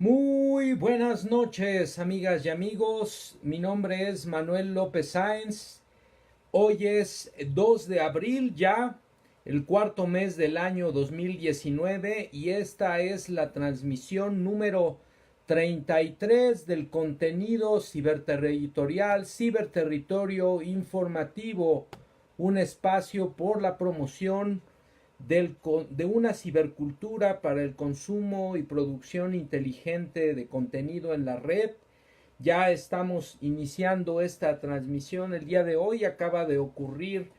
Muy buenas noches, amigas y amigos. Mi nombre es Manuel López Sáenz. Hoy es 2 de abril ya, el cuarto mes del año 2019 y esta es la transmisión número 33 del contenido ciberterritorial, ciberterritorio informativo, un espacio por la promoción de una cibercultura para el consumo y producción inteligente de contenido en la red. Ya estamos iniciando esta transmisión el día de hoy. Acaba de ocurrir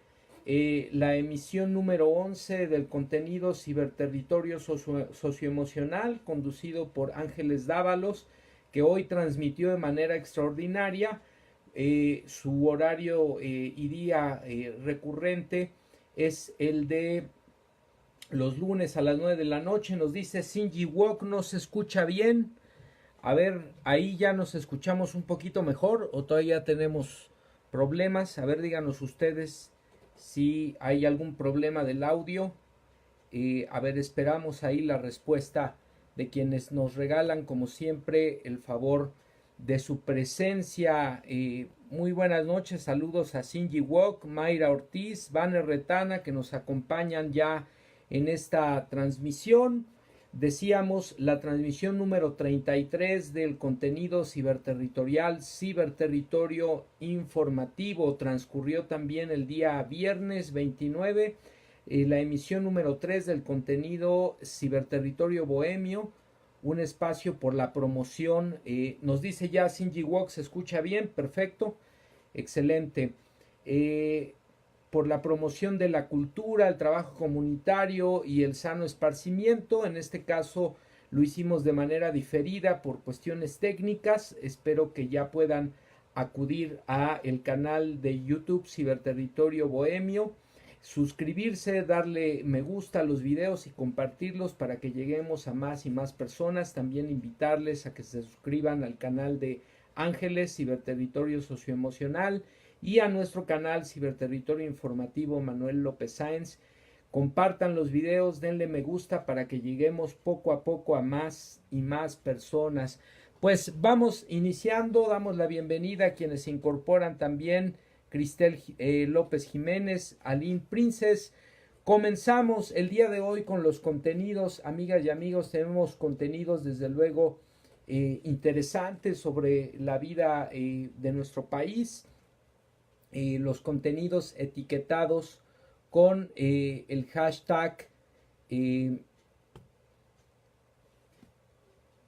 la emisión número 11 del contenido ciberterritorio socioemocional conducido por Ángeles Dávalos, que hoy transmitió de manera extraordinaria. Su horario y día recurrente es el de los lunes a las 9 de la noche. Nos dice Shinji Wok, no se escucha bien. A ver, ahí ya nos escuchamos un poquito mejor o todavía tenemos problemas. A ver, díganos ustedes si hay algún problema del audio. A ver, esperamos ahí la respuesta de quienes nos regalan, como siempre, el favor de su presencia. Muy buenas noches, saludos a Shinji Wok, Mayra Ortiz, Vanner Retana, que nos acompañan ya en esta transmisión. Decíamos la transmisión número 33 del contenido ciberterritorial, ciberterritorio informativo. Transcurrió también el día viernes 29 la emisión número 3 del contenido ciberterritorio bohemio, un espacio por la promoción. Nos dice ya Shinji Wok, se escucha bien, perfecto, excelente. Por la promoción de la cultura, el trabajo comunitario y el sano esparcimiento. En este caso lo hicimos de manera diferida por cuestiones técnicas. Espero que ya puedan acudir a el canal de YouTube Ciberterritorio Bohemio, suscribirse, darle me gusta a los videos y compartirlos para que lleguemos a más y más personas. También invitarles a que se suscriban al canal de Ángeles Ciberterritorio Socioemocional y a nuestro canal Ciberterritorio Informativo Manuel López Sáenz. Compartan los videos, denle me gusta para que lleguemos poco a poco a más y más personas. Pues vamos iniciando, damos la bienvenida a quienes se incorporan también. Cristel López Jiménez, Aline Princes. Comenzamos el día de hoy con los contenidos, amigas y amigos. Tenemos contenidos desde luego interesantes sobre la vida de nuestro país. Los contenidos etiquetados con el hashtag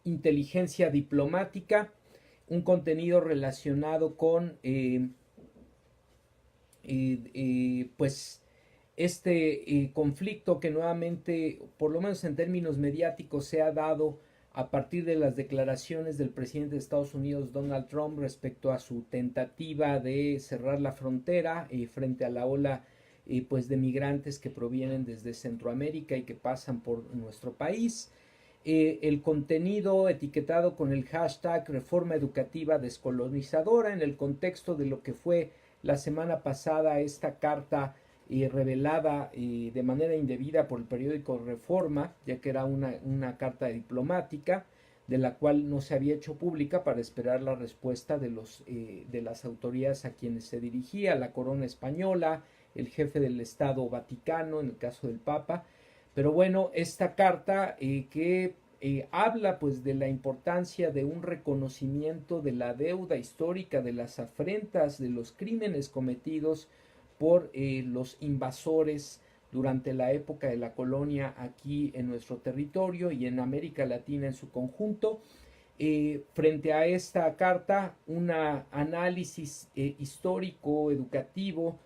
inteligencia diplomática, un contenido relacionado con pues este conflicto que nuevamente, por lo menos en términos mediáticos, se ha dado a partir de las declaraciones del presidente de Estados Unidos Donald Trump respecto a su tentativa de cerrar la frontera frente a la ola pues de migrantes que provienen desde Centroamérica y que pasan por nuestro país. El contenido etiquetado con el hashtag Reforma Educativa Descolonizadora en el contexto de lo que fue la semana pasada esta carta revelada de manera indebida por el periódico Reforma, ya que era una carta diplomática de la cual no se había hecho pública para esperar la respuesta de las autoridades a quienes se dirigía, la corona española, el jefe del Estado Vaticano, en el caso del Papa. Pero bueno, esta carta que habla pues de la importancia de un reconocimiento de la deuda histórica, de las afrentas, de los crímenes cometidos por los invasores durante la época de la colonia aquí en nuestro territorio y en América Latina en su conjunto. Frente a esta carta, un análisis histórico, educativo,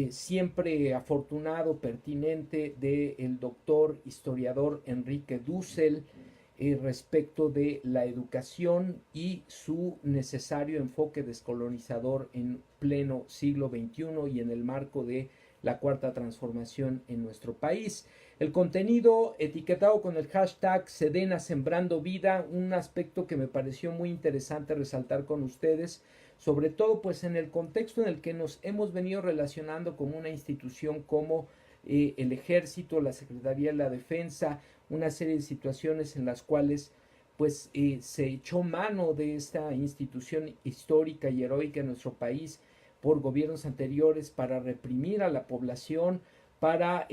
siempre afortunado, pertinente del doctor historiador Enrique Dussel respecto de la educación y su necesario enfoque descolonizador en pleno siglo XXI y en el marco de la cuarta transformación en nuestro país. El contenido etiquetado con el hashtag Sedena Sembrando Vida, un aspecto que me pareció muy interesante resaltar con ustedes, sobre todo pues en el contexto en el que nos hemos venido relacionando con una institución como el Ejército, la Secretaría de la Defensa, una serie de situaciones en las cuales pues se echó mano de esta institución histórica y heroica en nuestro país por gobiernos anteriores para reprimir a la población, para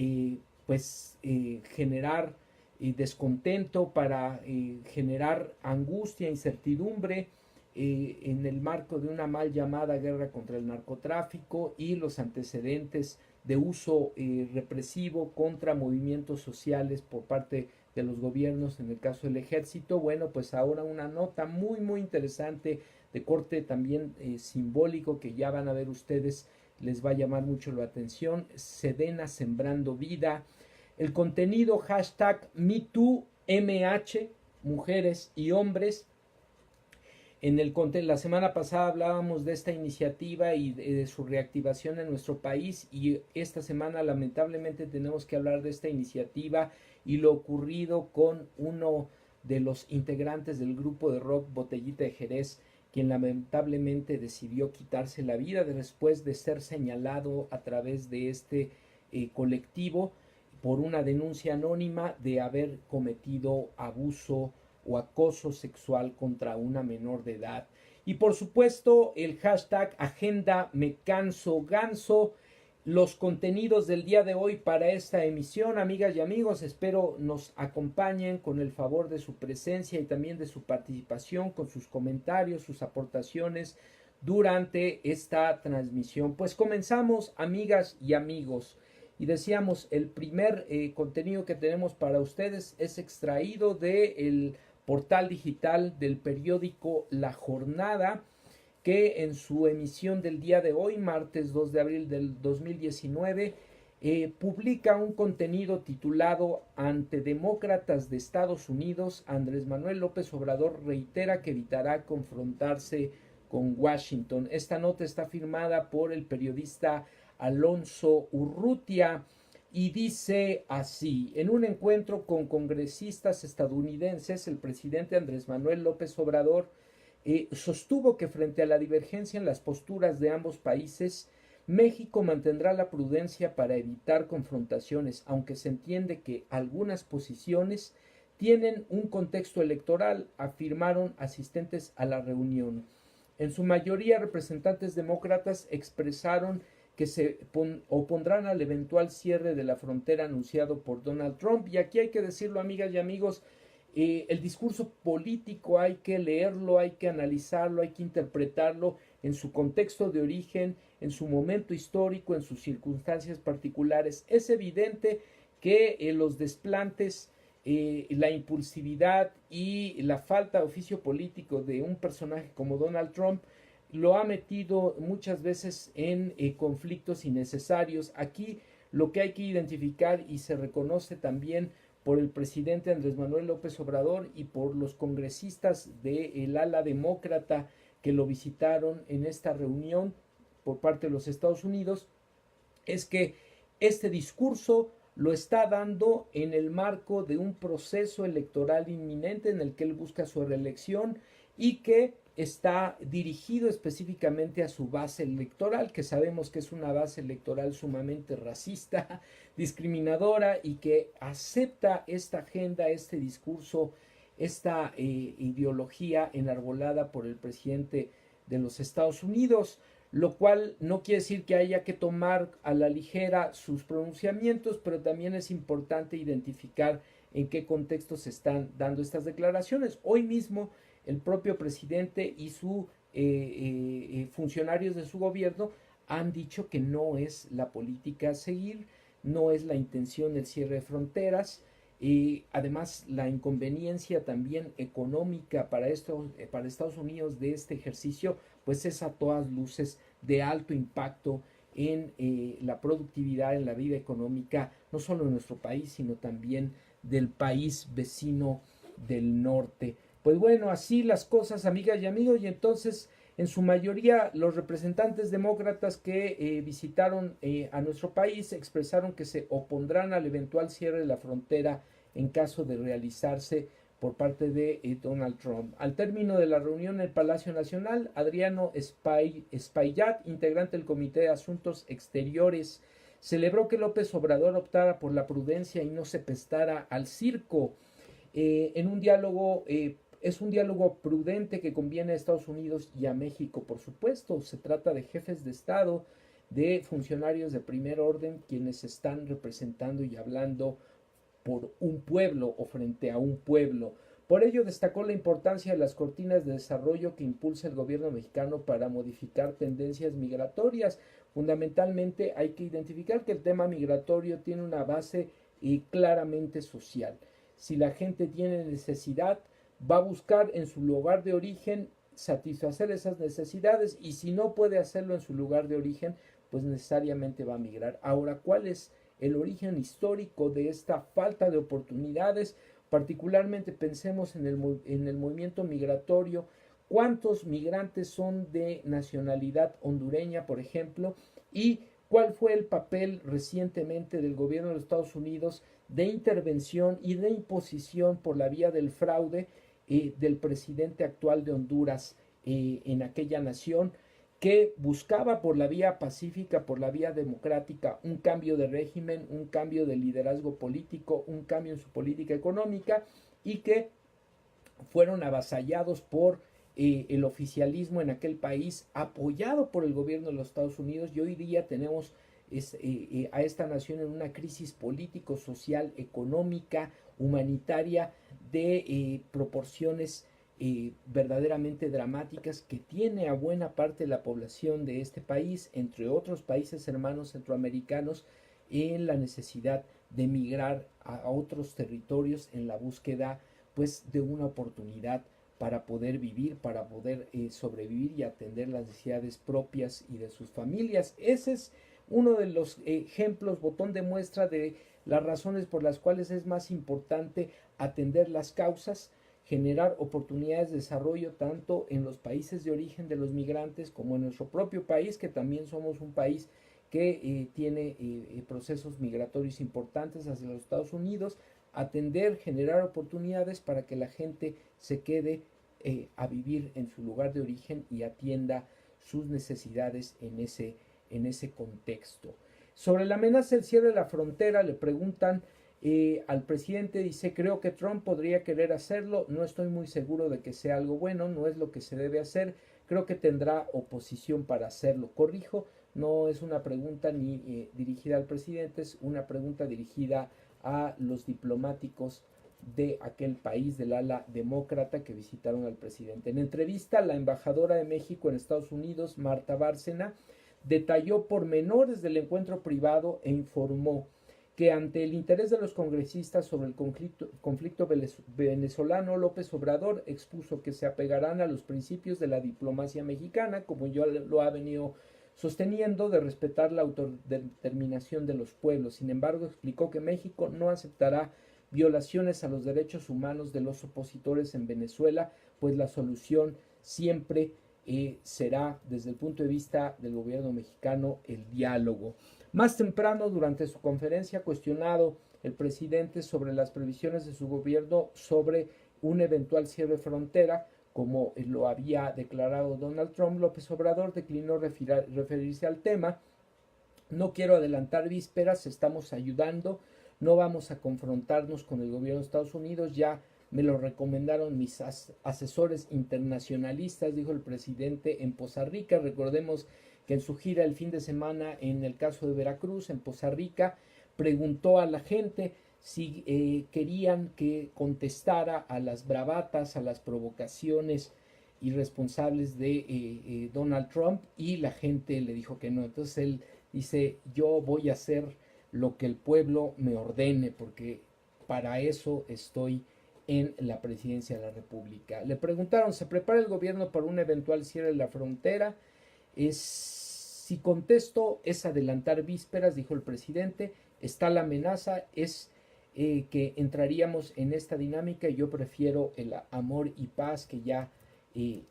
generar descontento, para generar angustia, incertidumbre en el marco de una mal llamada guerra contra el narcotráfico y los antecedentes de uso represivo contra movimientos sociales por parte de los gobiernos, en el caso del ejército. Bueno, pues ahora una nota muy interesante de corte también simbólico que ya van a ver ustedes, les va a llamar mucho la atención. Sedena sembrando vida. El contenido hashtag MeTooMH, mujeres y hombres. La semana pasada hablábamos de esta iniciativa y de su reactivación en nuestro país, y esta semana lamentablemente tenemos que hablar de esta iniciativa y lo ocurrido con uno de los integrantes del grupo de rock Botellita de Jerez, quien lamentablemente decidió quitarse la vida después de ser señalado a través de este colectivo por una denuncia anónima de haber cometido abuso o acoso sexual contra una menor de edad. Y por supuesto el hashtag Agenda Me Canso Ganso. Los contenidos del día de hoy para esta emisión, amigas y amigos, espero nos acompañen con el favor de su presencia y también de su participación, con sus comentarios, sus aportaciones durante esta transmisión. Pues comenzamos, amigas y amigos. Y decíamos, el primer contenido que tenemos para ustedes es extraído del portal digital del periódico La Jornada, que en su emisión del día de hoy, martes 2 de abril del 2019, publica un contenido titulado Ante demócratas de Estados Unidos, Andrés Manuel López Obrador reitera que evitará confrontarse con Washington. Esta nota está firmada por el periodista Alonso Urrutia y dice así: en un encuentro con congresistas estadounidenses, el presidente Andrés Manuel López Obrador sostuvo que frente a la divergencia en las posturas de ambos países, México mantendrá la prudencia para evitar confrontaciones, aunque se entiende que algunas posiciones tienen un contexto electoral, afirmaron asistentes a la reunión. En su mayoría, representantes demócratas expresaron que se opondrán al eventual cierre de la frontera anunciado por Donald Trump. Y aquí hay que decirlo, amigas y amigos, el discurso político hay que leerlo, hay que analizarlo, hay que interpretarlo en su contexto de origen, en su momento histórico, en sus circunstancias particulares. Es evidente que los desplantes, la impulsividad y la falta de oficio político de un personaje como Donald Trump lo ha metido muchas veces en conflictos innecesarios. Aquí lo que hay que identificar, y se reconoce también por el presidente Andrés Manuel López Obrador y por los congresistas del ala demócrata que lo visitaron en esta reunión por parte de los Estados Unidos, es que este discurso lo está dando en el marco de un proceso electoral inminente en el que él busca su reelección y que está dirigido específicamente a su base electoral, que sabemos que es una base electoral sumamente racista, discriminadora, y que acepta esta agenda, este discurso, esta ideología enarbolada por el presidente de los Estados Unidos, lo cual no quiere decir que haya que tomar a la ligera sus pronunciamientos, pero también es importante identificar en qué contexto se están dando estas declaraciones. Hoy mismo el propio presidente y sus funcionarios de su gobierno han dicho que no es la política a seguir, no es la intención el cierre de fronteras. Además, la inconveniencia también económica para Estados Unidos de este ejercicio, pues es a todas luces de alto impacto en la productividad, en la vida económica, no solo de nuestro país, sino también del país vecino del norte. Pues bueno, así las cosas, amigas y amigos, y entonces en su mayoría los representantes demócratas que visitaron a nuestro país expresaron que se opondrán al eventual cierre de la frontera en caso de realizarse por parte de Donald Trump. Al término de la reunión en el Palacio Nacional, Adriano Espaillat, integrante del Comité de Asuntos Exteriores, celebró que López Obrador optara por la prudencia y no se prestara al circo. En un diálogo Es un diálogo prudente que conviene a Estados Unidos y a México, por supuesto. Se trata de jefes de Estado, de funcionarios de primer orden, quienes están representando y hablando por un pueblo o frente a un pueblo. Por ello destacó la importancia de las cortinas de desarrollo que impulsa el gobierno mexicano para modificar tendencias migratorias. Fundamentalmente hay que identificar que el tema migratorio tiene una base claramente social. Si la gente tiene necesidad, va a buscar en su lugar de origen satisfacer esas necesidades, y si no puede hacerlo en su lugar de origen, pues necesariamente va a migrar. Ahora, ¿cuál es el origen histórico de esta falta de oportunidades? Particularmente pensemos en el movimiento migratorio. ¿Cuántos migrantes son de nacionalidad hondureña, por ejemplo? ¿Y cuál fue el papel recientemente del gobierno de los Estados Unidos de intervención y de imposición por la vía del fraude del presidente actual de Honduras en aquella nación, que buscaba por la vía pacífica, por la vía democrática, un cambio de régimen, un cambio de liderazgo político, un cambio en su política económica, y que fueron avasallados por el oficialismo en aquel país, apoyado por el gobierno de los Estados Unidos, y hoy día tenemos a esta nación en una crisis político, social, económica, humanitaria, de proporciones verdaderamente dramáticas, que tiene a buena parte de la población de este país, entre otros países hermanos centroamericanos, en la necesidad de migrar a otros territorios en la búsqueda pues de una oportunidad para poder vivir, para poder sobrevivir y atender las necesidades propias y de sus familias. Ese es uno de los ejemplos, botón de muestra de las razones por las cuales es más importante atender las causas, generar oportunidades de desarrollo tanto en los países de origen de los migrantes como en nuestro propio país, que también somos un país que tiene procesos migratorios importantes hacia los Estados Unidos. Atender, generar oportunidades para que la gente se quede a vivir en su lugar de origen y atienda sus necesidades en ese contexto. Sobre la amenaza del cierre de la frontera, le preguntan al presidente, dice: creo que Trump podría querer hacerlo, no estoy muy seguro de que sea algo bueno, no es lo que se debe hacer, creo que tendrá oposición para hacerlo. Corrijo, no es una pregunta ni dirigida al presidente, es una pregunta dirigida a los diplomáticos de aquel país del ala demócrata que visitaron al presidente. En entrevista, la embajadora de México en Estados Unidos, Marta Bárcena, detalló pormenores del encuentro privado e informó que ante el interés de los congresistas sobre el conflicto venezolano, López Obrador expuso que se apegarán a los principios de la diplomacia mexicana, como yo lo ha venido sosteniendo, de respetar la autodeterminación de los pueblos. Sin embargo, explicó que México no aceptará violaciones a los derechos humanos de los opositores en Venezuela, pues la solución siempre será, desde el punto de vista del gobierno mexicano, el diálogo. Más temprano, durante su conferencia, cuestionado el presidente sobre las previsiones de su gobierno sobre un eventual cierre de frontera, como lo había declarado Donald Trump, López Obrador declinó referirse al tema. No quiero adelantar vísperas, estamos ayudando, no vamos a confrontarnos con el gobierno de Estados Unidos, ya me lo recomendaron mis asesores internacionalistas, dijo el presidente en Poza Rica. Recordemos que en su gira el fin de semana, en el caso de Veracruz, en Poza Rica, preguntó a la gente si querían que contestara a las bravatas, a las provocaciones irresponsables de Donald Trump, y la gente le dijo que no. Entonces él dice: yo voy a hacer lo que el pueblo me ordene, porque para eso estoy en la presidencia de la República. Le preguntaron: ¿se prepara el gobierno para un eventual cierre de la frontera? Si contesto es adelantar vísperas, dijo el presidente. Está la amenaza, es que entraríamos en esta dinámica, y yo prefiero el amor y paz que ya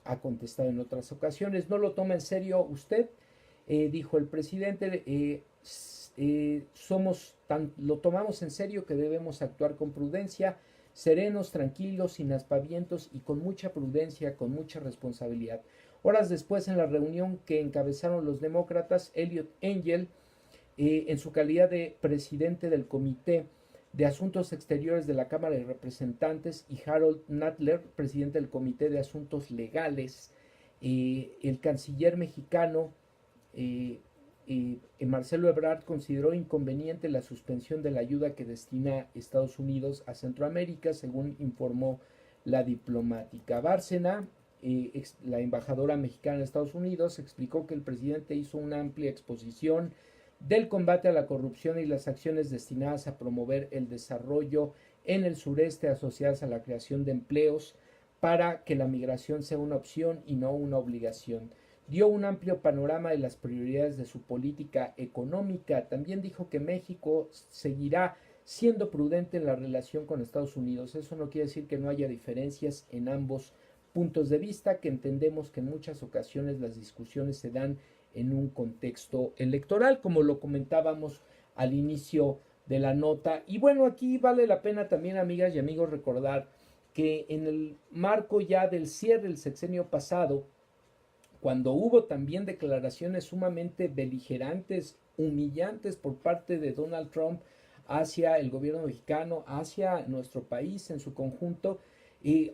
ha contestado en otras ocasiones. ¿No lo toma en serio usted? Dijo el presidente. Lo tomamos en serio, que debemos actuar con prudencia, serenos, tranquilos, sin aspavientos y con mucha prudencia, con mucha responsabilidad. Horas después, en la reunión que encabezaron los demócratas, Eliot Engel, en su calidad de presidente del comité de Asuntos Exteriores de la Cámara de Representantes, y Harold Nadler, presidente del Comité de Asuntos Legales. El canciller mexicano Marcelo Ebrard consideró inconveniente la suspensión de la ayuda que destina Estados Unidos a Centroamérica, según informó la diplomática. Bárcena, la embajadora mexicana en Estados Unidos, explicó que el presidente hizo una amplia exposición del combate a la corrupción y las acciones destinadas a promover el desarrollo en el sureste asociadas a la creación de empleos para que la migración sea una opción y no una obligación. Dio un amplio panorama de las prioridades de su política económica. También dijo que México seguirá siendo prudente en la relación con Estados Unidos. Eso no quiere decir que no haya diferencias en ambos puntos de vista, que entendemos que en muchas ocasiones las discusiones se dan en un contexto electoral, como lo comentábamos al inicio de la nota. Y bueno, aquí vale la pena también, amigas y amigos, recordar que en el marco ya del cierre del sexenio pasado, cuando hubo también declaraciones sumamente beligerantes, humillantes por parte de Donald Trump hacia el gobierno mexicano, hacia nuestro país en su conjunto,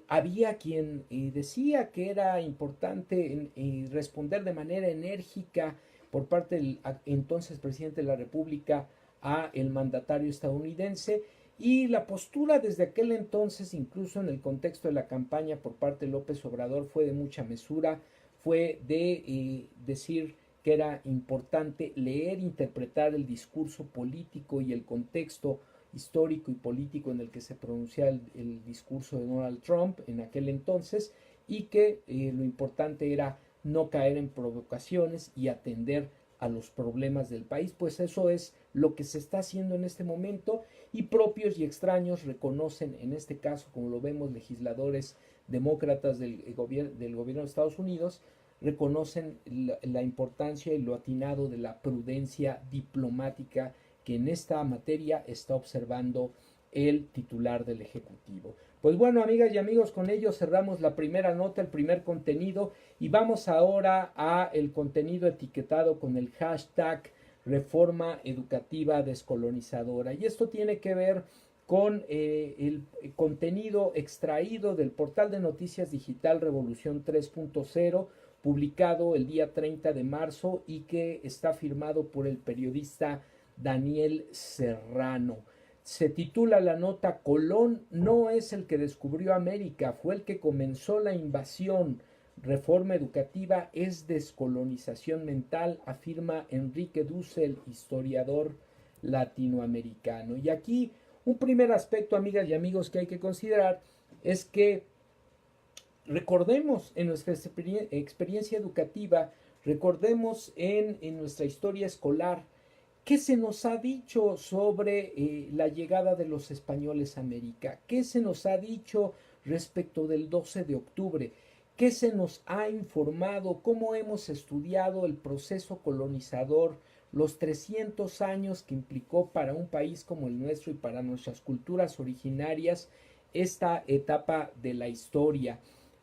había quien decía que era importante responder de manera enérgica por parte del entonces presidente de la República a el mandatario estadounidense, y la postura desde aquel entonces, incluso en el contexto de la campaña por parte de López Obrador, fue de mucha mesura, fue de decir que era importante leer, interpretar el discurso político y el contexto histórico y político en el que se pronunciaba el discurso de Donald Trump en aquel entonces, y que lo importante era no caer en provocaciones y atender a los problemas del país. Pues eso es lo que se está haciendo en este momento, y propios y extraños reconocen en este caso, como lo vemos, legisladores demócratas del gobierno de Estados Unidos, reconocen la importancia y lo atinado de la prudencia diplomática que en esta materia está observando el titular del Ejecutivo. Pues bueno, amigas y amigos, con ello cerramos la primera nota, el primer contenido, y vamos ahora a el contenido etiquetado con el hashtag Reforma Educativa Descolonizadora. Y esto tiene que ver con el contenido extraído del portal de noticias digital Revolución 3.0, publicado el día 30 de marzo y que está firmado por el periodista Daniel Serrano. Se titula la nota: Colón no es el que descubrió América, fue el que comenzó la invasión. Reforma educativa es descolonización mental, afirma Enrique Dussel, historiador latinoamericano. Y aquí un primer aspecto, amigas y amigos, que hay que considerar es que recordemos en nuestra experiencia educativa, recordemos en nuestra historia escolar, ¿qué se nos ha dicho sobre la llegada de los españoles a América? ¿Qué se nos ha dicho respecto del 12 de octubre? ¿Qué se nos ha informado? ¿Cómo hemos estudiado el proceso colonizador, los 300 años que implicó para un país como el nuestro y para nuestras culturas originarias esta etapa de la historia?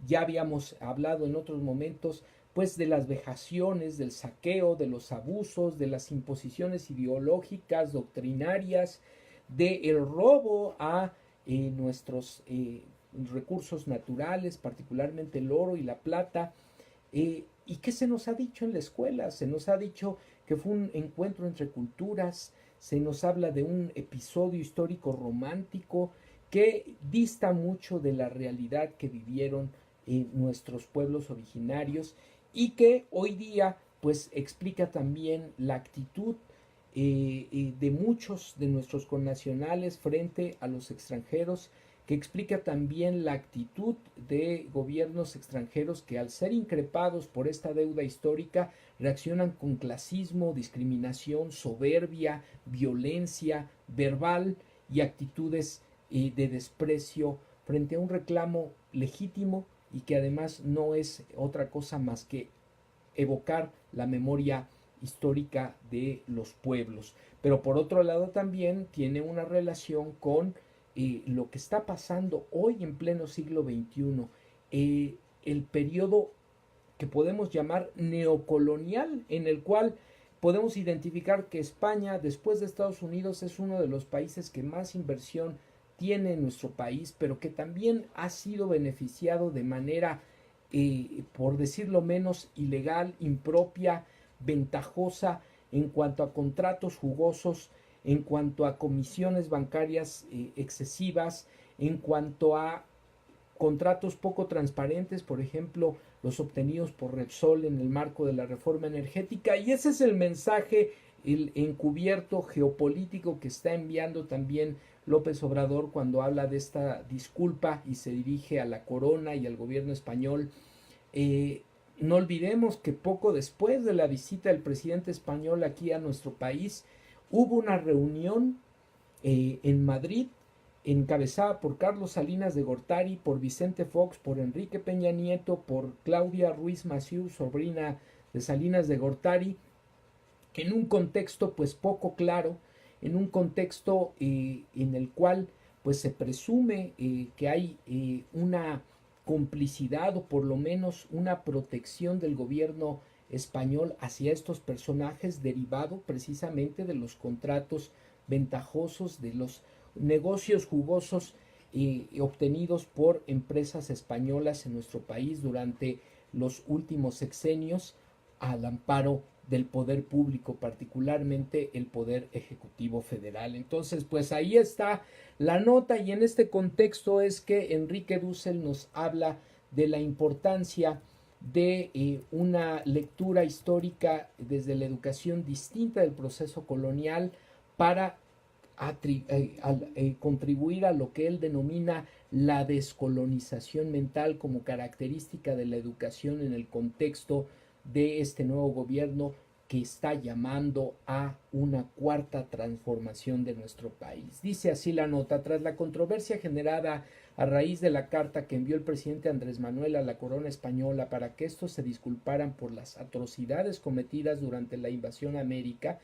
Ya habíamos hablado en otros momentos pues de las vejaciones, del saqueo, de los abusos, de las imposiciones ideológicas, doctrinarias, del robo a nuestros recursos naturales, particularmente el oro y la plata. ¿Y qué se nos ha dicho en la escuela? Se nos ha dicho que fue un encuentro entre culturas, se nos habla de un episodio histórico romántico que dista mucho de la realidad que vivieron nuestros pueblos originarios, y que hoy día pues explica también la actitud de muchos de nuestros connacionales frente a los extranjeros, que explica también la actitud de gobiernos extranjeros que, al ser increpados por esta deuda histórica, reaccionan con clasismo, discriminación, soberbia, violencia verbal y actitudes de desprecio frente a un reclamo legítimo, y que además no es otra cosa más que evocar la memoria histórica de los pueblos. Pero por otro lado también tiene una relación con lo que está pasando hoy en pleno siglo XXI, el periodo que podemos llamar neocolonial, en el cual podemos identificar que España, después de Estados Unidos, es uno de los países que más inversión tiene en nuestro país, pero que también ha sido beneficiado de manera, por decirlo menos, ilegal, impropia, ventajosa en cuanto a contratos jugosos, en cuanto a comisiones bancarias excesivas, en cuanto a contratos poco transparentes, por ejemplo, los obtenidos por Repsol en el marco de la reforma energética. Y ese es el mensaje, el encubierto geopolítico que está enviando también López Obrador cuando habla de esta disculpa y se dirige a la corona y al gobierno español. No olvidemos que poco después de la visita del presidente español aquí a nuestro país, hubo una reunión en Madrid encabezada por Carlos Salinas de Gortari, por Vicente Fox, por Enrique Peña Nieto, por Claudia Ruiz Massieu, sobrina de Salinas de Gortari, en un contexto pues poco claro, en un contexto en el cual pues se presume que hay una complicidad o por lo menos una protección del gobierno español hacia estos personajes derivado precisamente de los contratos ventajosos, de los negocios jugosos obtenidos por empresas españolas en nuestro país durante los últimos sexenios al amparo del poder público, particularmente el poder ejecutivo federal. Entonces, pues ahí está la nota y en este contexto es que Enrique Dussel nos habla de la importancia de una lectura histórica desde la educación distinta del proceso colonial para contribuir a lo que él denomina la descolonización mental como característica de la educación en el contexto de este nuevo gobierno que está llamando a una cuarta transformación de nuestro país. Dice así la nota: tras la controversia generada a raíz de la carta que envió el presidente Andrés Manuel a la corona española para que estos se disculparan por las atrocidades cometidas durante la invasión a América,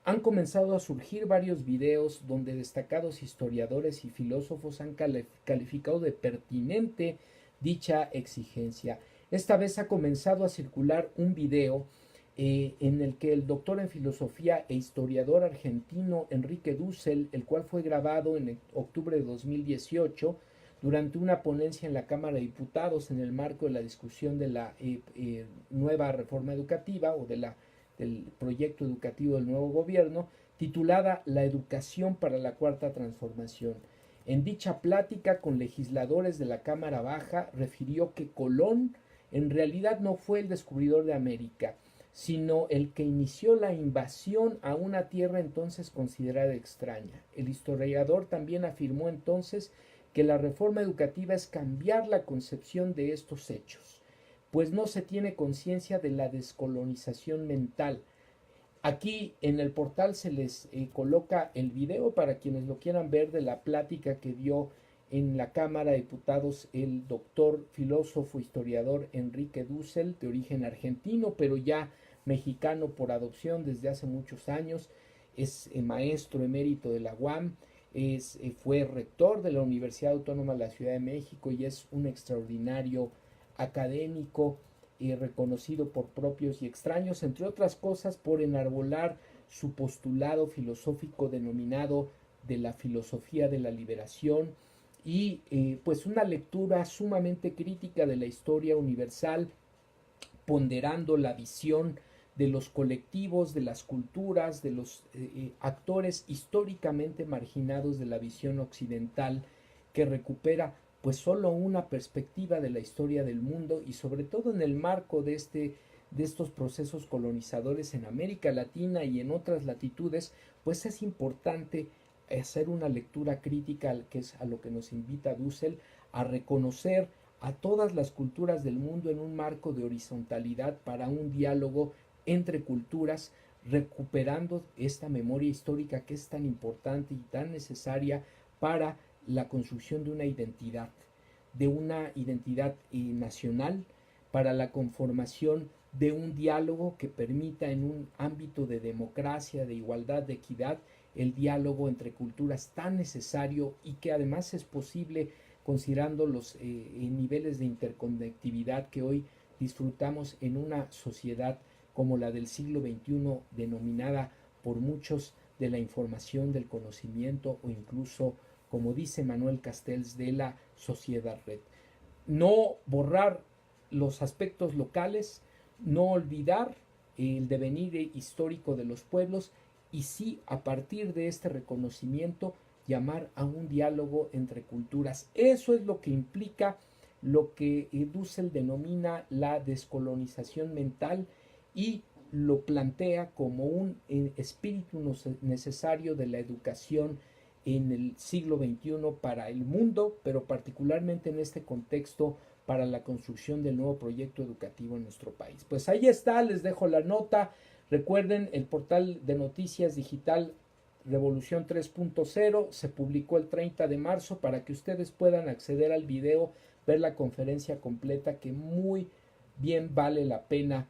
han comenzado a surgir varios videos donde destacados historiadores y filósofos han calificado de pertinente dicha exigencia. Esta vez ha comenzado a circular un video en el que el doctor en filosofía e historiador argentino Enrique Dussel, el cual fue grabado en octubre de 2018 durante una ponencia en la Cámara de Diputados en el marco de la discusión de la nueva reforma educativa o del proyecto educativo del nuevo gobierno, titulada La educación para la cuarta transformación. En dicha plática con legisladores de la Cámara Baja refirió que Colón en realidad no fue el descubridor de América, sino el que inició la invasión a una tierra entonces considerada extraña. El historiador también afirmó entonces que la reforma educativa es cambiar la concepción de estos hechos, pues no se tiene conciencia de la descolonización mental. Aquí en el portal se les coloca el video para quienes lo quieran ver de la plática que dio en la Cámara de Diputados el doctor, filósofo, historiador Enrique Dussel, de origen argentino, pero ya mexicano por adopción desde hace muchos años. Es maestro emérito de la UAM, fue rector de la Universidad Autónoma de la Ciudad de México y es un extraordinario académico reconocido por propios y extraños, entre otras cosas por enarbolar su postulado filosófico denominado de la filosofía de la liberación y pues una lectura sumamente crítica de la historia universal, ponderando la visión de los colectivos, de las culturas, de los actores históricamente marginados de la visión occidental, que recupera pues solo una perspectiva de la historia del mundo y sobre todo en el marco de estos procesos colonizadores en América Latina y en otras latitudes, pues es importante hacer una lectura crítica, que es a lo que nos invita Dussel, a reconocer a todas las culturas del mundo en un marco de horizontalidad para un diálogo entre culturas, recuperando esta memoria histórica que es tan importante y tan necesaria para la construcción de una identidad nacional, para la conformación de un diálogo que permita en un ámbito de democracia, de igualdad, de equidad, el diálogo entre culturas tan necesario y que además es posible considerando los niveles de interconectividad que hoy disfrutamos en una sociedad como la del siglo XXI, denominada por muchos de la información, del conocimiento o incluso, como dice Manuel Castells, de la sociedad red. No borrar los aspectos locales, no olvidar el devenir histórico de los pueblos y sí, a partir de este reconocimiento, llamar a un diálogo entre culturas. Eso es lo que implica lo que Dussel denomina la descolonización mental y lo plantea como un espíritu necesario de la educación en el siglo XXI para el mundo, pero particularmente en este contexto para la construcción del nuevo proyecto educativo en nuestro país. Pues ahí está, les dejo la nota. Recuerden, el portal de noticias digital Revolución 3.0 se publicó el 30 de marzo para que ustedes puedan acceder al video, ver la conferencia completa, que muy bien vale la pena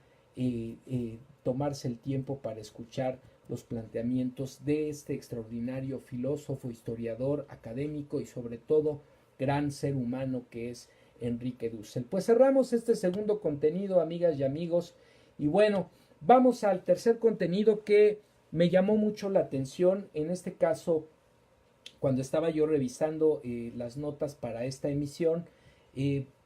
tomarse el tiempo para escuchar los planteamientos de este extraordinario filósofo, historiador, académico y sobre todo gran ser humano que es Enrique Dussel. Pues cerramos este segundo contenido, amigas y amigos, y bueno, vamos al tercer contenido que me llamó mucho la atención. En este caso, cuando estaba yo revisando las notas para esta emisión,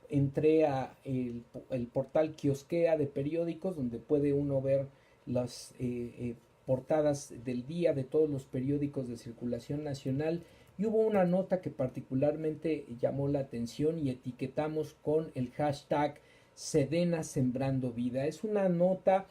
entré a el portal Kiosquea de periódicos, donde puede uno ver las portadas del día de todos los periódicos de circulación nacional, y hubo una nota que particularmente llamó la atención y etiquetamos con el hashtag Sedena Sembrando Vida. Es una nota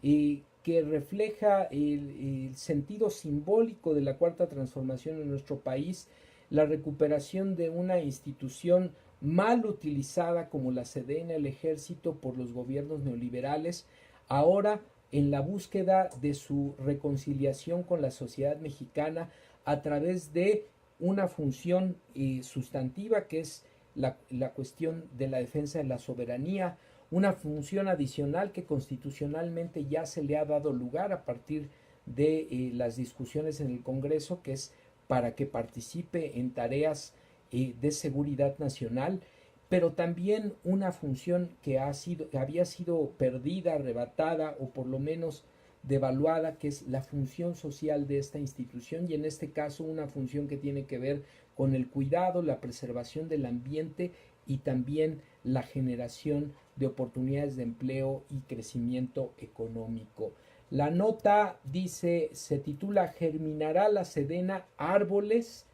que refleja el sentido simbólico de la cuarta transformación en nuestro país, la recuperación de una institución mal utilizada como la Sedena, el Ejército, por los gobiernos neoliberales, ahora en la búsqueda de su reconciliación con la sociedad mexicana a través de una función sustantiva, que es la cuestión de la defensa de la soberanía, una función adicional que constitucionalmente ya se le ha dado lugar a partir de las discusiones en el Congreso, que es para que participe en tareas de seguridad nacional, pero también una función que había sido perdida, arrebatada o por lo menos devaluada, que es la función social de esta institución, y en este caso una función que tiene que ver con el cuidado, la preservación del ambiente y también la generación de oportunidades de empleo y crecimiento económico. La nota dice, se titula "Germinará la Sedena árboles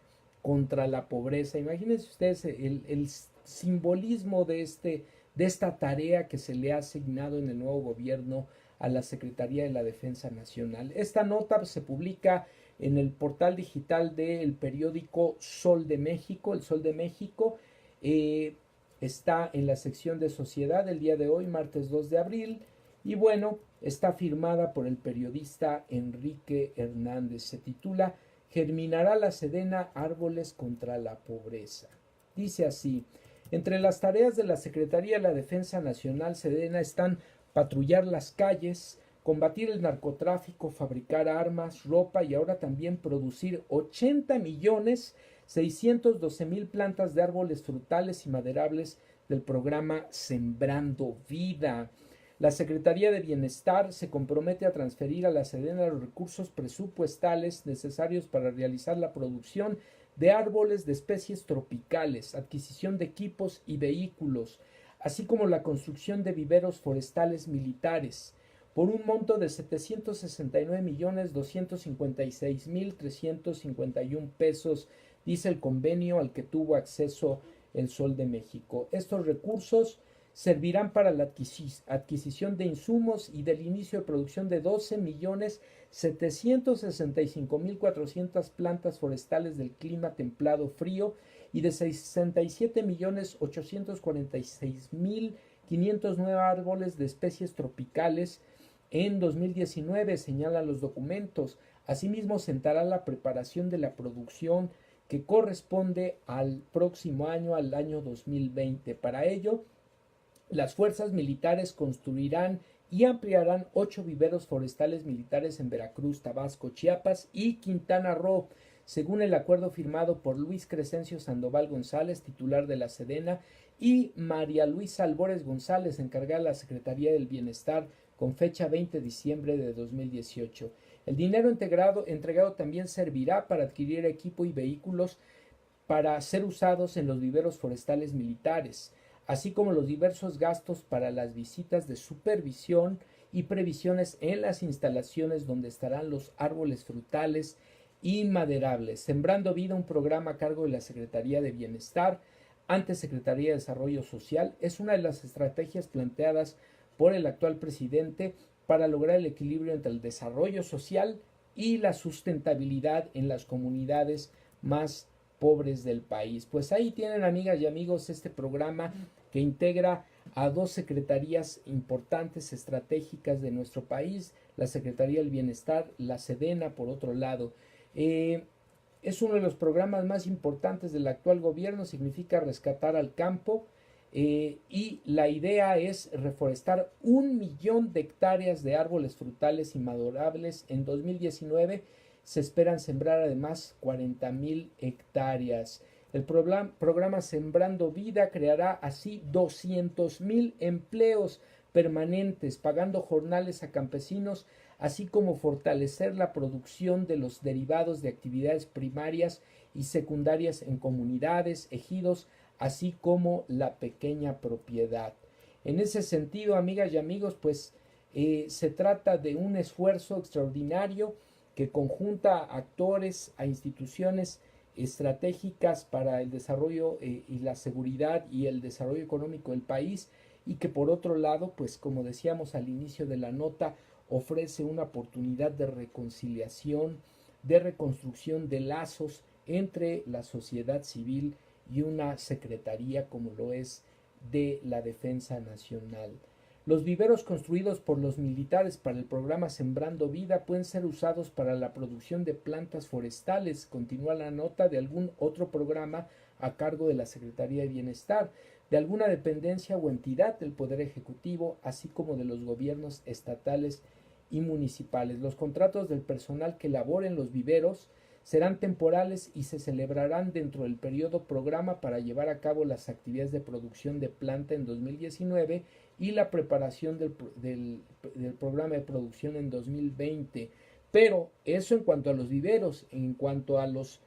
contra la pobreza". Imagínense ustedes el simbolismo de esta tarea que se le ha asignado en el nuevo gobierno a la Secretaría de la Defensa Nacional. Esta nota se publica en el portal digital del periódico Sol de México, el Sol de México. Está en la sección de Sociedad el día de hoy, martes 2 de abril, y bueno, está firmada por el periodista Enrique Hernández. Se titula "Germinará la Sedena árboles contra la pobreza". Dice así: entre las tareas de la Secretaría de la Defensa Nacional Sedena están patrullar las calles, combatir el narcotráfico, fabricar armas, ropa y ahora también producir 80.612.000 plantas de árboles frutales y maderables del programa Sembrando Vida. La Secretaría de Bienestar se compromete a transferir a la Sedena los recursos presupuestales necesarios para realizar la producción de árboles de especies tropicales, adquisición de equipos y vehículos, así como la construcción de viveros forestales militares, por un monto de 769.256.351 pesos, dice el convenio al que tuvo acceso el Sol de México. Estos recursos servirán para la adquisición de insumos y del inicio de producción de 12.765.400 plantas forestales del clima templado frío y de 67.846.509 árboles de especies tropicales en 2019, señalan los documentos. Asimismo, sentará la preparación de la producción que corresponde al próximo año, al año 2020. Para ello, las fuerzas militares construirán y ampliarán 8 viveros forestales militares en Veracruz, Tabasco, Chiapas y Quintana Roo, según el acuerdo firmado por Luis Crescencio Sandoval González, titular de la Sedena, y María Luisa Albores González, encargada de la Secretaría del Bienestar, con fecha 20 de diciembre de 2018. El dinero entregado también servirá para adquirir equipo y vehículos para ser usados en los viveros forestales militares, así como los diversos gastos para las visitas de supervisión y previsiones en las instalaciones donde estarán los árboles frutales y maderables. Sembrando Vida, un programa a cargo de la Secretaría de Bienestar, antes Secretaría de Desarrollo Social, es una de las estrategias planteadas por el actual presidente para lograr el equilibrio entre el desarrollo social y la sustentabilidad en las comunidades más pobres del país. Pues ahí tienen, amigas y amigos, este programa que integra a dos secretarías importantes, estratégicas de nuestro país, la Secretaría del Bienestar, la Sedena, por otro lado. Es uno de los programas más importantes del actual gobierno, significa rescatar al campo, y la idea es reforestar 1 millón de hectáreas de árboles frutales y maderables en 2019. Se esperan sembrar además 40,000 hectáreas. El programa Sembrando Vida creará así 200,000 empleos permanentes, pagando jornales a campesinos, así como fortalecer la producción de los derivados de actividades primarias y secundarias en comunidades, ejidos, así como la pequeña propiedad. En ese sentido, amigas y amigos, pues se trata de un esfuerzo extraordinario que conjunta a actores, a instituciones estratégicas para el desarrollo y la seguridad y el desarrollo económico del país, y que por otro lado, pues como decíamos al inicio de la nota, ofrece una oportunidad de reconciliación, de reconstrucción de lazos entre la sociedad civil y una secretaría como lo es de la Defensa Nacional. Los viveros construidos por los militares para el programa Sembrando Vida pueden ser usados para la producción de plantas forestales, continúa la nota, de algún otro programa a cargo de la Secretaría de Bienestar, de alguna dependencia o entidad del Poder Ejecutivo, así como de los gobiernos estatales y municipales. Los contratos del personal que labore en los viveros serán temporales y se celebrarán dentro del periodo programa para llevar a cabo las actividades de producción de planta en 2019 y la preparación del programa de producción en 2020. Pero eso en cuanto a los viveros. En cuanto a los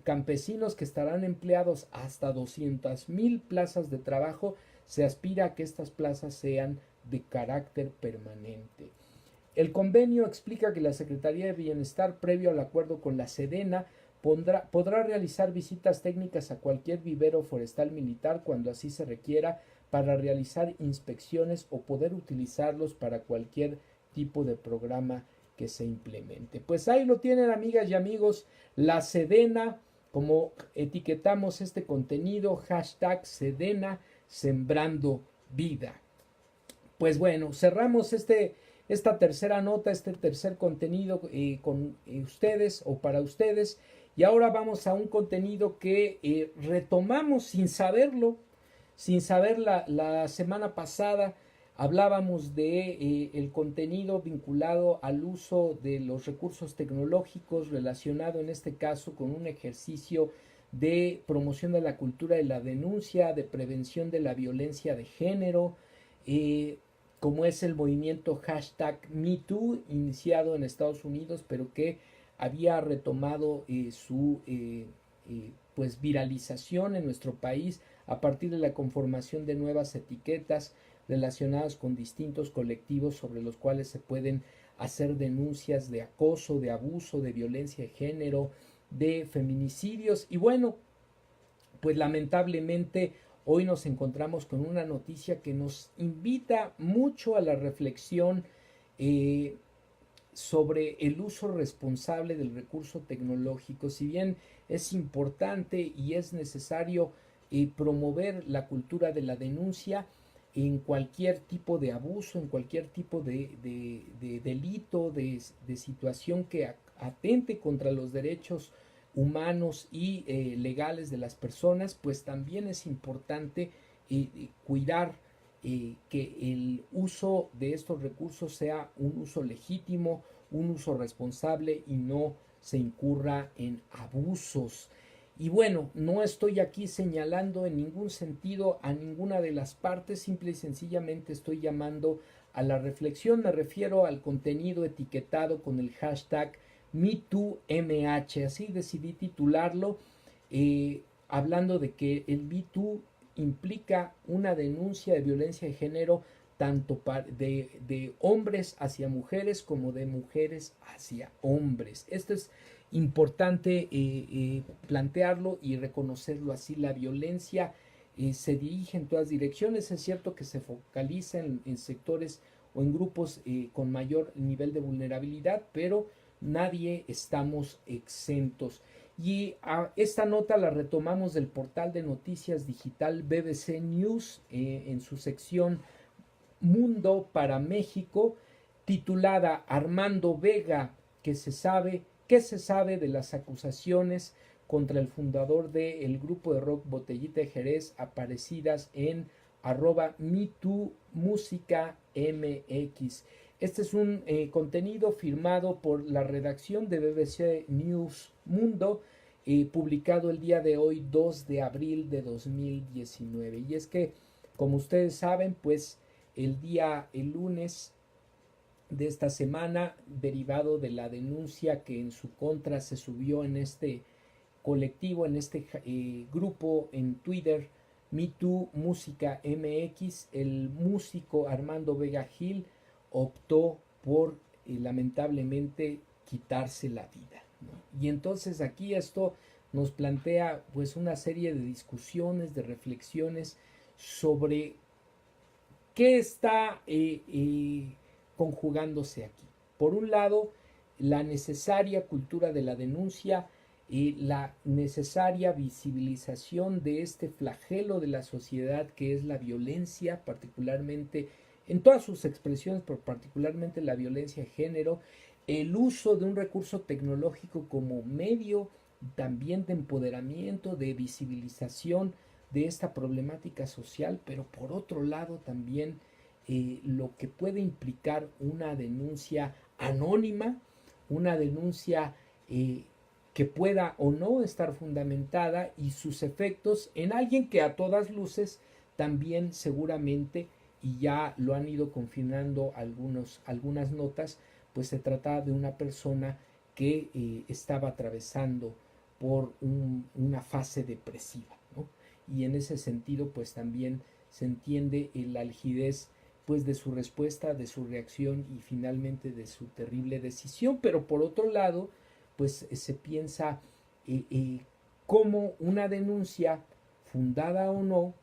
campesinos, que estarán empleados hasta 200,000 plazas de trabajo, se aspira a que estas plazas sean de carácter permanente. El convenio explica que la Secretaría de Bienestar, previo al acuerdo con la Sedena, podrá realizar visitas técnicas a cualquier vivero forestal militar cuando así se requiera, para realizar inspecciones o poder utilizarlos para cualquier tipo de programa que se implemente. Pues ahí lo tienen, amigas y amigos, la Sedena, como etiquetamos este contenido, hashtag Sedena Sembrando Vida. Pues bueno, cerramos esta tercera nota, este tercer contenido con ustedes o para ustedes. Y ahora vamos a un contenido que retomamos sin saberlo, sin saber la semana pasada. Hablábamos de el contenido vinculado al uso de los recursos tecnológicos, relacionado en este caso con un ejercicio de promoción de la cultura de la denuncia, de prevención de la violencia de género, como es el movimiento hashtag MeToo, iniciado en Estados Unidos, pero que había retomado su pues viralización en nuestro país a partir de la conformación de nuevas etiquetas relacionadas con distintos colectivos sobre los cuales se pueden hacer denuncias de acoso, de abuso, de violencia de género, de feminicidios. Y bueno, pues lamentablemente hoy nos encontramos con una noticia que nos invita mucho a la reflexión sobre el uso responsable del recurso tecnológico. Si bien es importante y es necesario promover la cultura de la denuncia en cualquier tipo de abuso, en cualquier tipo de delito, de situación que atente contra los derechos humanos y legales de las personas, pues también es importante cuidar que el uso de estos recursos sea un uso legítimo, un uso responsable y no se incurra en abusos. Y bueno, no estoy aquí señalando en ningún sentido a ninguna de las partes, simple y sencillamente estoy llamando a la reflexión. Me refiero al contenido etiquetado con el hashtag MeTooMH. Así decidí titularlo, hablando de que el MeToo implica una denuncia de violencia de género tanto de hombres hacia mujeres como de mujeres hacia hombres. Esto es importante plantearlo y reconocerlo así. La violencia se dirige en todas direcciones. Es cierto que se focaliza en sectores o en grupos con mayor nivel de vulnerabilidad, pero nadie estamos exentos. Y esta nota la retomamos del portal de noticias digital BBC News en su sección Mundo para México, titulada Armando Vega, ¿qué se sabe de las acusaciones contra el fundador del grupo de rock Botellita de Jerez aparecidas en @MeTooMúsicaMX? Este es un contenido firmado por la redacción de BBC News Mundo, publicado el día de hoy, 2 de abril de 2019. Y es que, como ustedes saben, pues el lunes de esta semana, derivado de la denuncia que en su contra se subió en este colectivo, en este grupo en Twitter, MeToo Música MX, el músico Armando Vega Gil optó por lamentablemente quitarse la vida, ¿no? Y entonces aquí esto nos plantea pues una serie de discusiones, de reflexiones sobre qué está conjugándose aquí. Por un lado, la necesaria cultura de la denuncia y la necesaria visibilización de este flagelo de la sociedad que es la violencia, particularmente en todas sus expresiones, pero particularmente la violencia de género, el uso de un recurso tecnológico como medio también de empoderamiento, de visibilización de esta problemática social, pero por otro lado también lo que puede implicar una denuncia anónima, una denuncia que pueda o no estar fundamentada y sus efectos en alguien que a todas luces también seguramente, y ya lo han ido confirmando algunas notas, pues se trata de una persona que estaba atravesando por una fase depresiva, ¿no? Y en ese sentido pues también se entiende la algidez pues de su respuesta, de su reacción y finalmente de su terrible decisión. Pero por otro lado pues se piensa cómo una denuncia, fundada o no,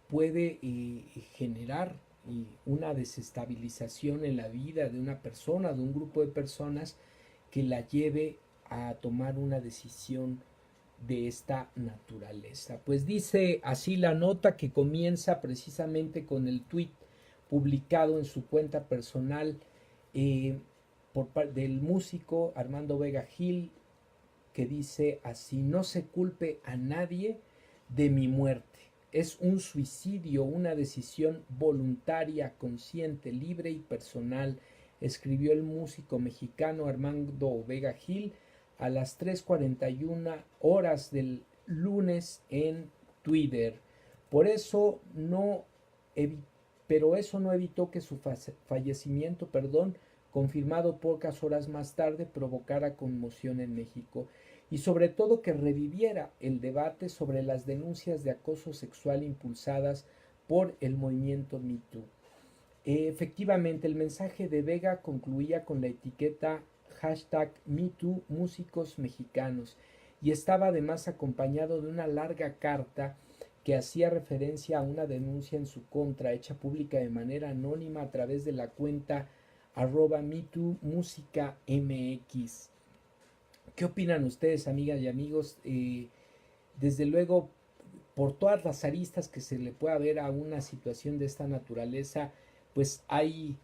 puede generar una desestabilización en la vida de una persona, de un grupo de personas, que la lleve a tomar una decisión de esta naturaleza. Pues dice así la nota, que comienza precisamente con el tuit publicado en su cuenta personal del músico Armando Vega Gil, que dice así: no se culpe a nadie de mi muerte. Es un suicidio, una decisión voluntaria, consciente, libre y personal, escribió el músico mexicano Armando Vega Gil a las 3:41 horas del lunes en Twitter. Por eso no pero eso no evitó que su fallecimiento, confirmado pocas horas más tarde, provocara conmoción en México, y sobre todo que reviviera el debate sobre las denuncias de acoso sexual impulsadas por el movimiento MeToo. Efectivamente, el mensaje de Vega concluía con la etiqueta hashtag MeToo Músicos Mexicanos, y estaba además acompañado de una larga carta que hacía referencia a una denuncia en su contra, hecha pública de manera anónima a través de la cuenta @MeTooMúsicaMX. ¿Qué opinan ustedes, amigas y amigos? Desde luego, por todas las aristas que se le pueda ver a una situación de esta naturaleza, pues hay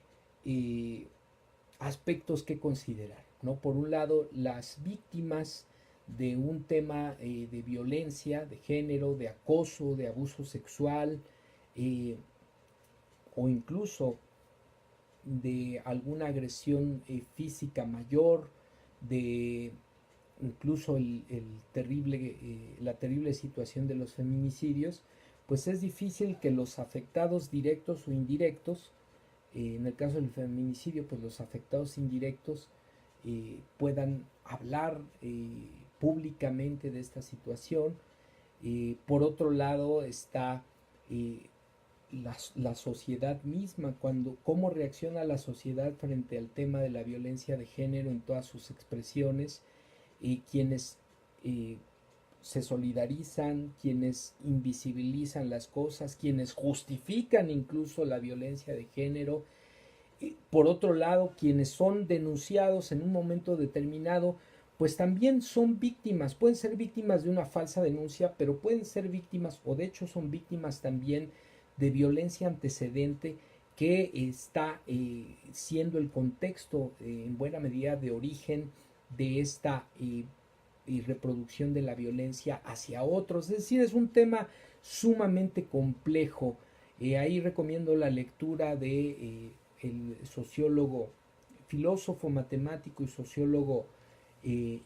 aspectos que considerar, ¿no? Por un lado, las víctimas de un tema de violencia, de género, de acoso, de abuso sexual, o incluso de alguna agresión física mayor, de incluso la terrible situación de los feminicidios, pues es difícil que los afectados directos o indirectos en el caso del feminicidio, pues los afectados indirectos puedan hablar públicamente de esta situación. Por otro lado está eh, la sociedad misma, cómo reacciona la sociedad frente al tema de la violencia de género en todas sus expresiones, quienes se solidarizan, quienes invisibilizan las cosas, quienes justifican incluso la violencia de género. Por otro lado, quienes son denunciados en un momento determinado, pues también son víctimas, pueden ser víctimas de una falsa denuncia, pero pueden ser víctimas, o de hecho son víctimas también de violencia antecedente que está siendo el contexto en buena medida de origen de esta reproducción de la violencia hacia otros. Es decir, es un tema sumamente complejo. Ahí recomiendo la lectura de el sociólogo, filósofo, matemático y sociólogo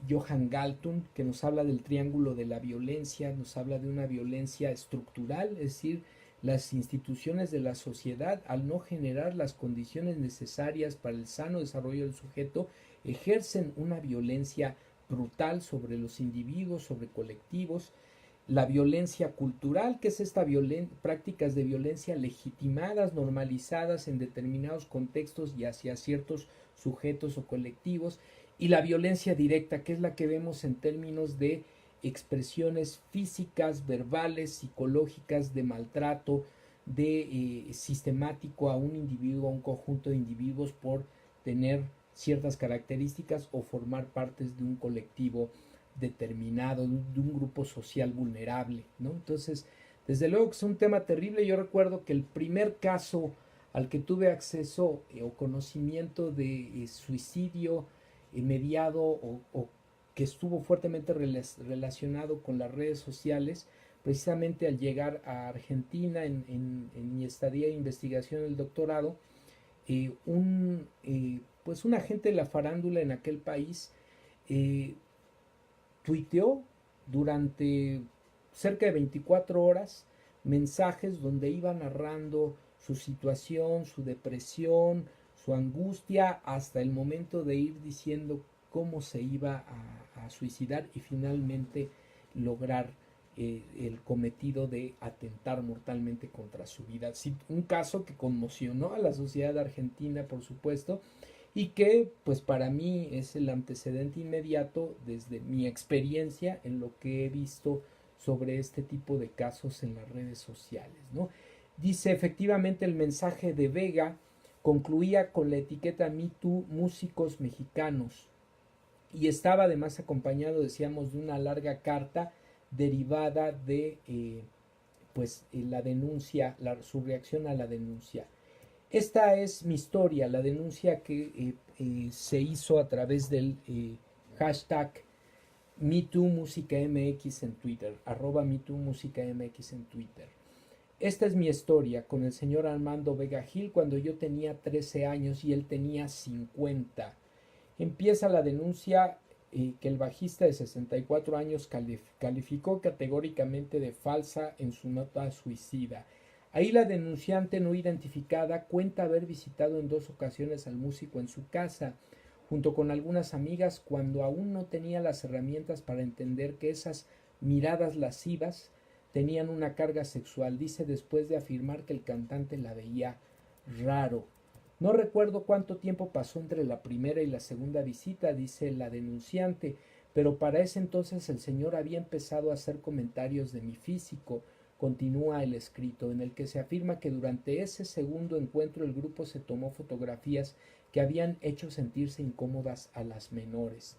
Johan Galtung, que nos habla del triángulo de la violencia, nos habla de una violencia estructural, es decir, las instituciones de la sociedad, al no generar las condiciones necesarias para el sano desarrollo del sujeto, ejercen una violencia brutal sobre los individuos, sobre colectivos. La violencia cultural, que es esta prácticas de violencia legitimadas, normalizadas en determinados contextos y hacia ciertos sujetos o colectivos, y la violencia directa, que es la que vemos en términos de expresiones físicas, verbales, psicológicas, de maltrato, de sistemático a un individuo, a un conjunto de individuos por tener ciertas características o formar partes de un colectivo determinado, de un grupo social vulnerable, ¿no? Entonces, desde luego que es un tema terrible. Yo recuerdo que el primer caso al que tuve acceso o conocimiento de suicidio mediado o que estuvo fuertemente relacionado con las redes sociales, precisamente al llegar a Argentina en mi estadía de investigación del doctorado, pues un agente de la farándula en aquel país tuiteó durante cerca de 24 horas mensajes donde iba narrando su situación, su depresión, su angustia, hasta el momento de ir diciendo cómo se iba a suicidar y finalmente lograr el cometido de atentar mortalmente contra su vida. Sí, un caso que conmocionó a la sociedad argentina, por supuesto, y que pues para mí es el antecedente inmediato desde mi experiencia en lo que he visto sobre este tipo de casos en las redes sociales, ¿no? Dice, efectivamente, el mensaje de Vega concluía con la etiqueta Me Too Músicos Mexicanos y estaba además acompañado, decíamos, de una larga carta derivada de la denuncia, su reacción a la denuncia. Esta es mi historia, la denuncia que se hizo a través del hashtag MeTooMúsicaMX en Twitter, @MeTooMúsicaMX en Twitter. Esta es mi historia con el señor Armando Vega Gil cuando yo tenía 13 años y él tenía 50. Empieza la denuncia que el bajista de 64 años calificó categóricamente de falsa en su nota suicida. Ahí la denunciante no identificada cuenta haber visitado en 2 ocasiones al músico en su casa, junto con algunas amigas, cuando aún no tenía las herramientas para entender que esas miradas lascivas tenían una carga sexual. Dice después de afirmar que el cantante la veía raro. No recuerdo cuánto tiempo pasó entre la primera y la segunda visita, dice la denunciante, pero para ese entonces el señor había empezado a hacer comentarios de mi físico. Continúa el escrito, en el que se afirma que durante ese segundo encuentro el grupo se tomó fotografías que habían hecho sentirse incómodas a las menores.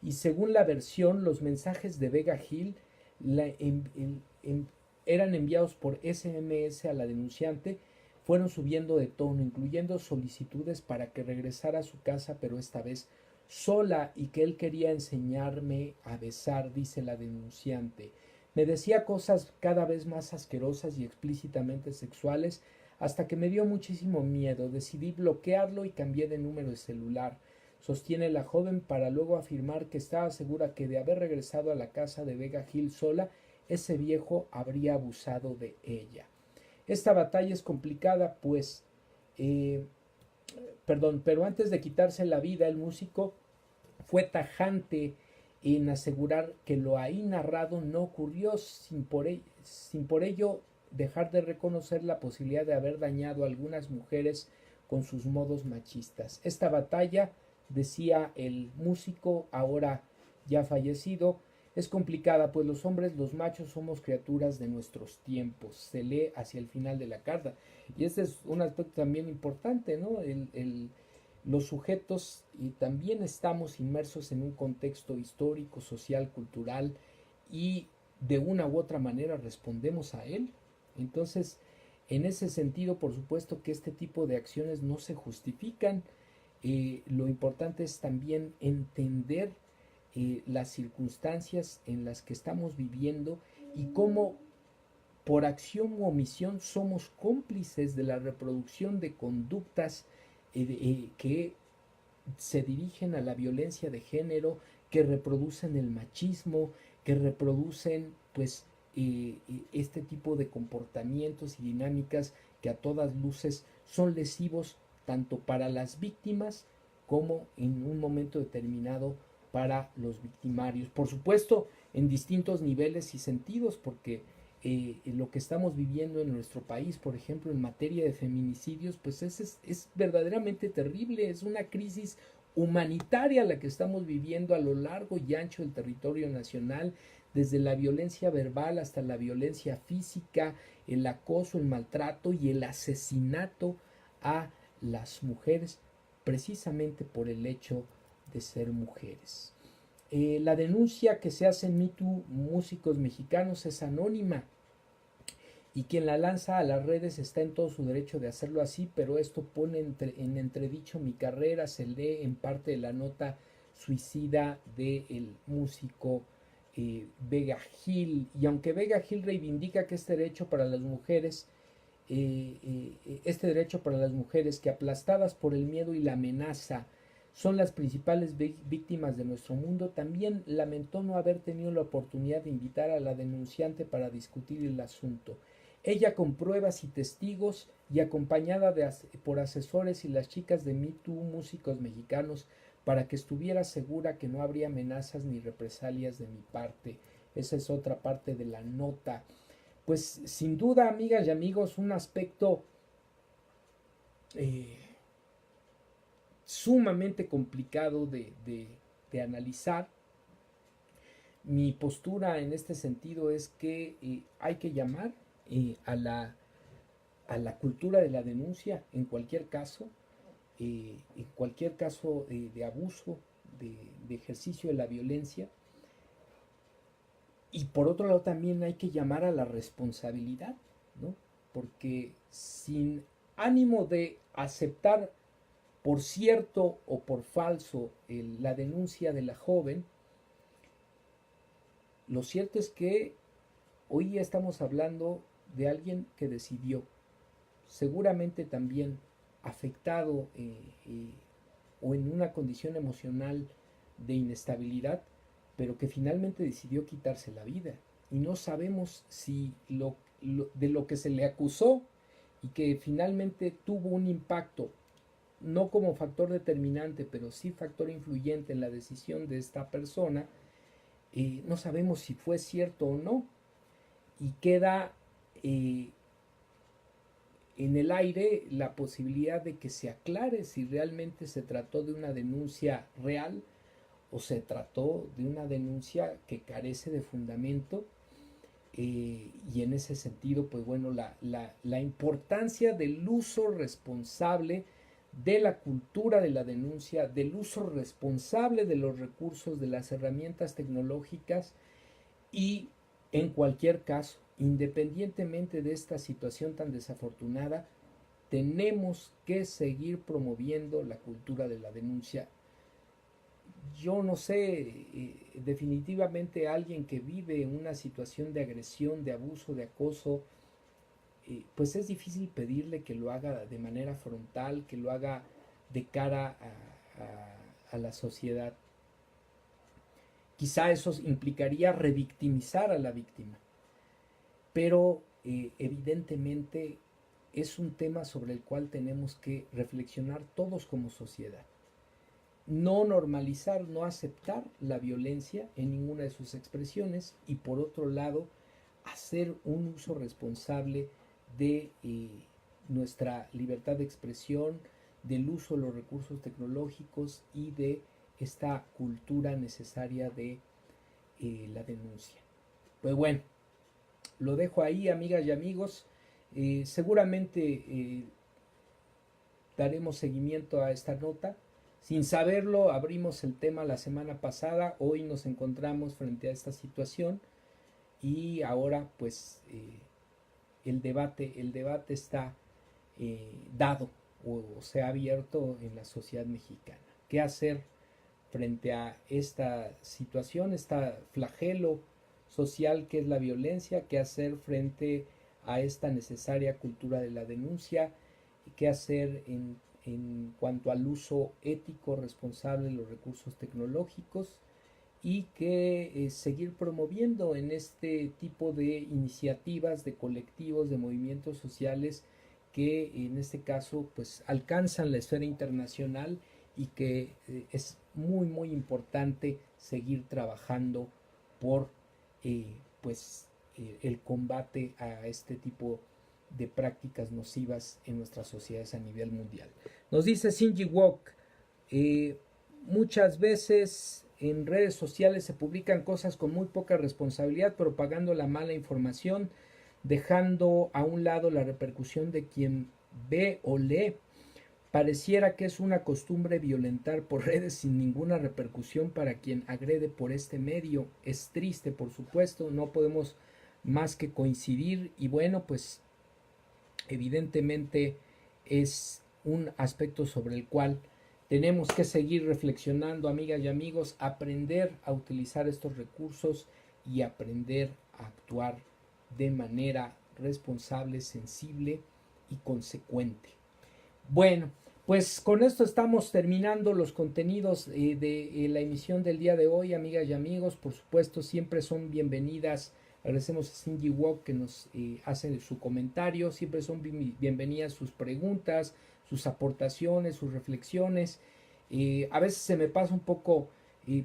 Y según la versión, los mensajes de Vega Gil eran enviados por SMS a la denunciante, fueron subiendo de tono, incluyendo solicitudes para que regresara a su casa, pero esta vez sola, y que él quería enseñarme a besar, dice la denunciante. Me decía cosas cada vez más asquerosas y explícitamente sexuales, hasta que me dio muchísimo miedo. Decidí bloquearlo y cambié de número de celular. Sostiene la joven para luego afirmar que estaba segura que de haber regresado a la casa de Vega Gil sola, ese viejo habría abusado de ella. Esta batalla es complicada, pues perdón, pero antes de quitarse la vida, el músico fue tajante en asegurar que lo ahí narrado no ocurrió sin por ello dejar de reconocer la posibilidad de haber dañado a algunas mujeres con sus modos machistas. Esta batalla, decía el músico ahora ya fallecido, es complicada, pues los hombres, los machos, somos criaturas de nuestros tiempos. Se lee hacia el final de la carta. Y este es un aspecto también importante, ¿no? Los sujetos y también estamos inmersos en un contexto histórico, social, cultural y de una u otra manera respondemos a él. Entonces, en ese sentido, por supuesto que este tipo de acciones no se justifican. Lo importante es también entender las circunstancias en las que estamos viviendo y cómo por acción u omisión somos cómplices de la reproducción de conductas que se dirigen a la violencia de género, que reproducen el machismo, que reproducen pues este tipo de comportamientos y dinámicas que a todas luces son lesivos tanto para las víctimas como en un momento determinado para los victimarios. Por supuesto, en distintos niveles y sentidos, porque lo que estamos viviendo en nuestro país, por ejemplo, en materia de feminicidios, pues es verdaderamente terrible, es una crisis humanitaria la que estamos viviendo a lo largo y ancho del territorio nacional, desde la violencia verbal hasta la violencia física, el acoso, el maltrato y el asesinato a las mujeres, precisamente por el hecho de ser mujeres. La denuncia que se hace en Me Too Músicos Mexicanos es anónima y quien la lanza a las redes está en todo su derecho de hacerlo así, pero esto pone en entredicho mi carrera, se lee en parte de la nota suicida del músico Vega Gil, y aunque Vega Gil reivindica que este derecho para las mujeres, que aplastadas por el miedo y la amenaza son las principales víctimas de nuestro mundo, también lamentó no haber tenido la oportunidad de invitar a la denunciante para discutir el asunto. Ella con pruebas y testigos y acompañada por asesores y las chicas de Me Too Músicos Mexicanos para que estuviera segura que no habría amenazas ni represalias de mi parte. Esa es otra parte de la nota. Pues sin duda, amigas y amigos, un aspecto sumamente complicado de analizar. Mi postura en este sentido es que hay que llamar a la cultura de la denuncia en cualquier caso, de abuso, de ejercicio de la violencia. Y por otro lado también hay que llamar a la responsabilidad, ¿no? Porque sin ánimo de aceptar por cierto o por falso la denuncia de la joven, lo cierto es que hoy ya estamos hablando de alguien que decidió, seguramente también afectado o en una condición emocional de inestabilidad, pero que finalmente decidió quitarse la vida. Y no sabemos si de lo que se le acusó y que finalmente tuvo un impacto, no como factor determinante, pero sí factor influyente en la decisión de esta persona, no sabemos si fue cierto o no. Y queda en el aire la posibilidad de que se aclare si realmente se trató de una denuncia real o se trató de una denuncia que carece de fundamento. Y en ese sentido, pues bueno, la importancia del uso responsable de la cultura de la denuncia, del uso responsable de los recursos, de las herramientas tecnológicas y en cualquier caso, independientemente de esta situación tan desafortunada, tenemos que seguir promoviendo la cultura de la denuncia. Yo no sé, definitivamente alguien que vive una situación de agresión, de abuso, de acoso, pues es difícil pedirle que lo haga de manera frontal, que lo haga de cara a la sociedad. Quizá eso implicaría revictimizar a la víctima, pero evidentemente es un tema sobre el cual tenemos que reflexionar todos como sociedad. No normalizar, no aceptar la violencia en ninguna de sus expresiones y por otro lado, hacer un uso responsable de nuestra libertad de expresión, del uso de los recursos tecnológicos y de esta cultura necesaria de la denuncia. Pues bueno, lo dejo ahí, amigas y amigos. Seguramente daremos seguimiento a esta nota. Sin saberlo, abrimos el tema la semana pasada, hoy nos encontramos frente a esta situación y ahora pues el debate está dado o se ha abierto en la sociedad mexicana. ¿Qué hacer frente a esta situación, este flagelo social que es la violencia? ¿Qué hacer frente a esta necesaria cultura de la denuncia? ¿Qué hacer en cuanto al uso ético responsable de los recursos tecnológicos? Y que seguir promoviendo en este tipo de iniciativas, de colectivos, de movimientos sociales que en este caso pues alcanzan la esfera internacional y que es muy importante seguir trabajando por el combate a este tipo de prácticas nocivas en nuestras sociedades a nivel mundial. Nos dice Shinji Wok, muchas veces en redes sociales se publican cosas con muy poca responsabilidad, propagando la mala información, dejando a un lado la repercusión de quien ve o lee. Pareciera que es una costumbre violentar por redes sin ninguna repercusión para quien agrede por este medio. Es triste, por supuesto, no podemos más que coincidir y bueno, pues evidentemente es un aspecto sobre el cual tenemos que seguir reflexionando, amigas y amigos, aprender a utilizar estos recursos y aprender a actuar de manera responsable, sensible y consecuente. Bueno, pues con esto estamos terminando los contenidos de la emisión del día de hoy, amigas y amigos. Por supuesto, siempre son bienvenidas. Agradecemos a Shinji Wok que nos hace su comentario. Siempre son bienvenidas sus preguntas, sus aportaciones, sus reflexiones. A veces se me pasa un poco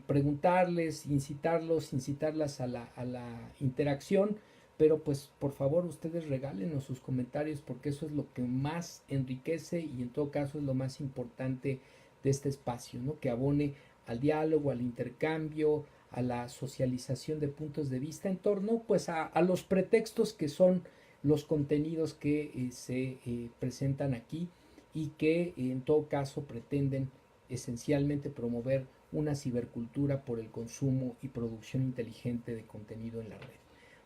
preguntarles, incitarlas a la interacción, pero pues por favor ustedes regálenos sus comentarios porque eso es lo que más enriquece y en todo caso es lo más importante de este espacio, ¿no? Que abone al diálogo, al intercambio, a la socialización de puntos de vista en torno pues a los pretextos que son los contenidos que se presentan aquí y que en todo caso pretenden esencialmente promover una cibercultura por el consumo y producción inteligente de contenido en la red.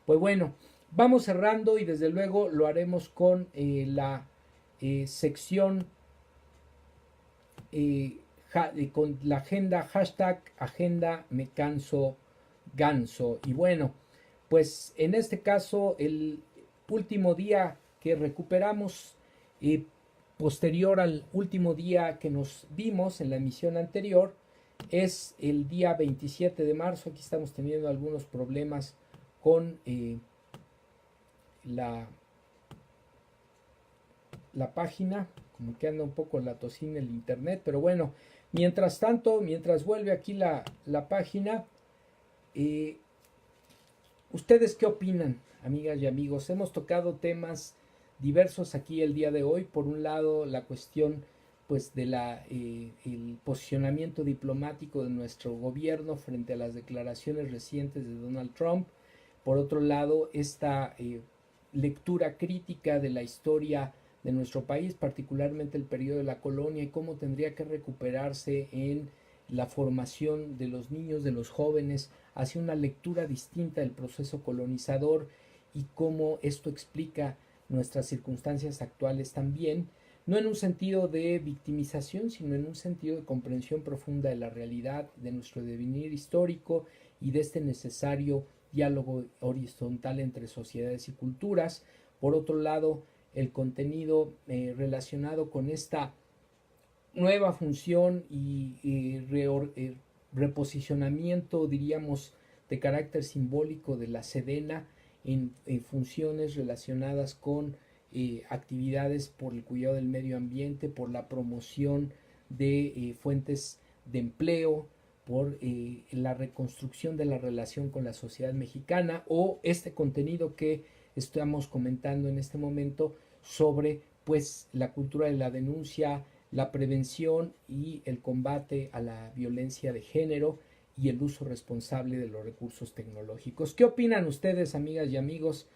Pues bueno, vamos cerrando y desde luego lo haremos con la sección con la agenda, hashtag agenda me canso ganso. Y bueno, pues en este caso el último día que recuperamos, posterior al último día que nos vimos en la emisión anterior, es el día 27 de marzo. Aquí estamos teniendo algunos problemas con la página, como que anda un poco la tocina el internet, pero bueno, mientras tanto, mientras vuelve aquí la página, ¿ustedes qué opinan, amigas y amigos? Hemos tocado temas diversos aquí el día de hoy. Por un lado, la cuestión pues de el posicionamiento diplomático de nuestro gobierno frente a las declaraciones recientes de Donald Trump. Por otro lado, esta lectura crítica de la historia de nuestro país, particularmente el periodo de la colonia y cómo tendría que recuperarse en la formación de los niños, de los jóvenes, hacia una lectura distinta del proceso colonizador y cómo esto explica nuestras circunstancias actuales también, no en un sentido de victimización, sino en un sentido de comprensión profunda de la realidad, de nuestro devenir histórico y de este necesario diálogo horizontal entre sociedades y culturas. Por otro lado, el contenido relacionado con esta nueva función y reposicionamiento, diríamos, de carácter simbólico de la Sedena en funciones relacionadas con actividades por el cuidado del medio ambiente, por la promoción de fuentes de empleo, por la reconstrucción de la relación con la sociedad mexicana, o este contenido que estamos comentando en este momento sobre pues la cultura de la denuncia, la prevención y el combate a la violencia de género y el uso responsable de los recursos tecnológicos. ¿Qué opinan ustedes, amigas y amigos,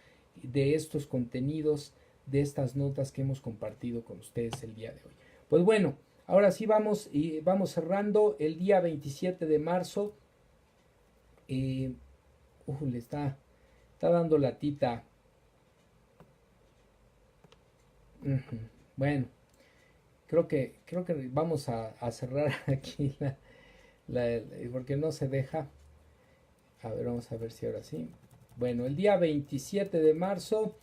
de estos contenidos, de estas notas que hemos compartido con ustedes el día de hoy? Pues bueno, ahora sí vamos cerrando. El día 27 de marzo le está dando latita. Bueno, creo que vamos a cerrar aquí porque no se deja. A ver, vamos a ver si ahora sí. Bueno, el día 27 de marzo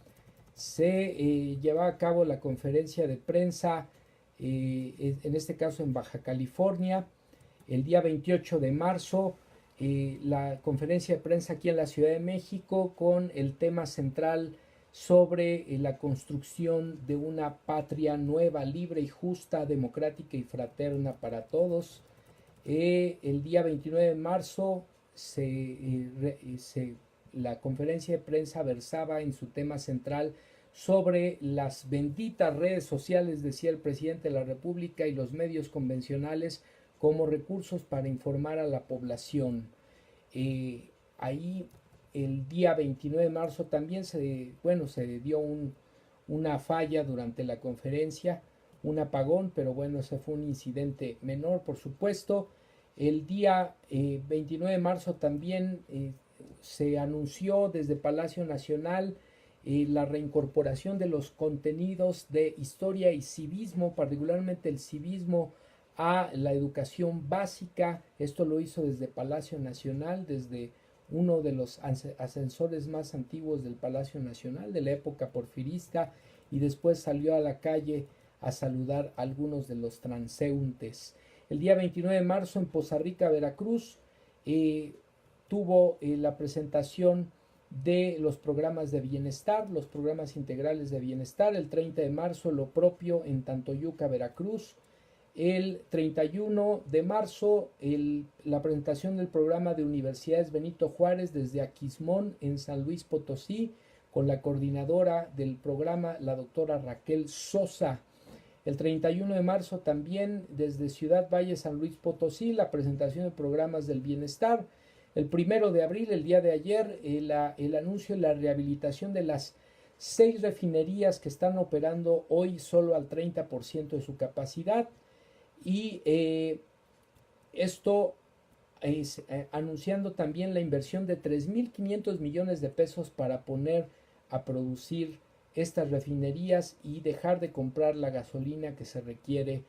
se lleva a cabo la conferencia de prensa, en este caso en Baja California. El día 28 de marzo, la conferencia de prensa aquí en la Ciudad de México con el tema central sobre la construcción de una patria nueva, libre y justa, democrática y fraterna para todos. El día 29 de marzo la conferencia de prensa versaba en su tema central sobre las benditas redes sociales, decía el presidente de la República, y los medios convencionales como recursos para informar a la población. Ahí el día 29 de marzo también se dio una falla durante la conferencia, un apagón, pero bueno, ese fue un incidente menor, por supuesto. El día 29 de marzo también se anunció desde Palacio Nacional la reincorporación de los contenidos de historia y civismo, particularmente el civismo, a la educación básica. Esto lo hizo desde Palacio Nacional, desde uno de los ascensores más antiguos del Palacio Nacional de la época porfirista, y después salió a la calle a saludar a algunos de los transeúntes. El día 29 de marzo en Poza Rica, Veracruz, tuvo la presentación de los programas de bienestar, los programas integrales de bienestar. El 30 de marzo lo propio en Tantoyuca, Veracruz. El 31 de marzo la presentación del programa de Universidades Benito Juárez desde Aquismón en San Luis Potosí, con la coordinadora del programa, la doctora Raquel Sosa. El 31 de marzo también desde Ciudad Valle, San Luis Potosí, la presentación de programas del bienestar. El 1 de abril, el día de ayer, el anuncio de la rehabilitación de las 6 refinerías que están operando hoy solo al 30% de su capacidad. Y esto es anunciando también la inversión de 3.500 millones de pesos para poner a producir estas refinerías y dejar de comprar la gasolina que se requiere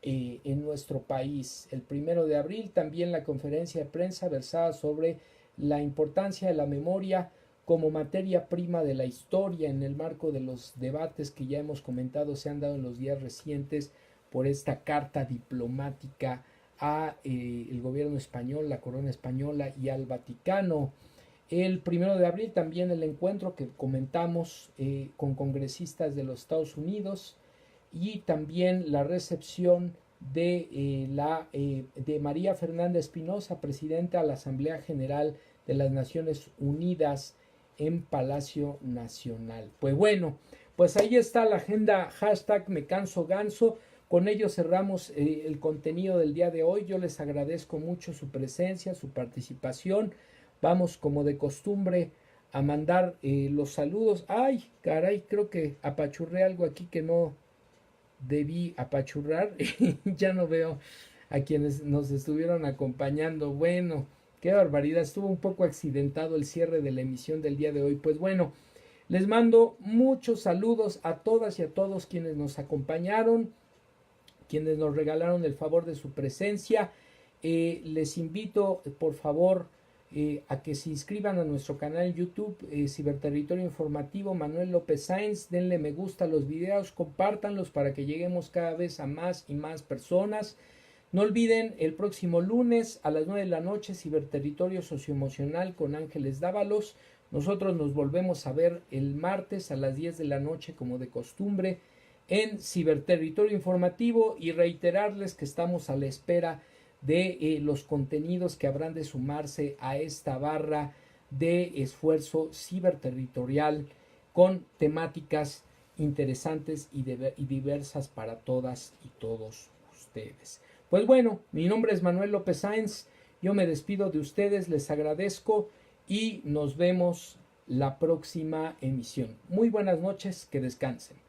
en nuestro país. El 1 de abril también la conferencia de prensa versaba sobre la importancia de la memoria como materia prima de la historia en el marco de los debates que ya hemos comentado se han dado en los días recientes por esta carta diplomática a el gobierno español, la corona española y al Vaticano. El 1 de abril también el encuentro que comentamos con congresistas de los Estados Unidos, y también la recepción de María Fernanda Espinosa, presidenta de la Asamblea General de las Naciones Unidas en Palacio Nacional. Pues bueno, pues ahí está la agenda #mecansoganso. Con ello cerramos el contenido del día de hoy. Yo les agradezco mucho su presencia, su participación. Vamos, como de costumbre, a mandar los saludos. Ay, caray, creo que apachurré algo aquí que no debí apachurrar. Ya no veo a quienes nos estuvieron acompañando. Bueno, qué barbaridad, estuvo un poco accidentado el cierre de la emisión del día de hoy. Pues bueno, les mando muchos saludos a todas y a todos quienes nos acompañaron, quienes nos regalaron el favor de su presencia. Les invito, por favor, a que se inscriban a nuestro canal en YouTube, Ciberterritorio Informativo Manuel López Sáenz. Denle me gusta a los videos, compártanlos para que lleguemos cada vez a más y más personas. No olviden, el próximo lunes a las 9 de la noche, Ciberterritorio Socioemocional con Ángeles Dávalos. Nosotros nos volvemos a ver el martes a las 10 de la noche como de costumbre en Ciberterritorio Informativo, y reiterarles que estamos a la espera de los contenidos que habrán de sumarse a esta barra de esfuerzo ciberterritorial con temáticas interesantes y diversas para todas y todos ustedes. Pues bueno, mi nombre es Manuel López Sáenz, yo me despido de ustedes, les agradezco y nos vemos la próxima emisión. Muy buenas noches, que descansen.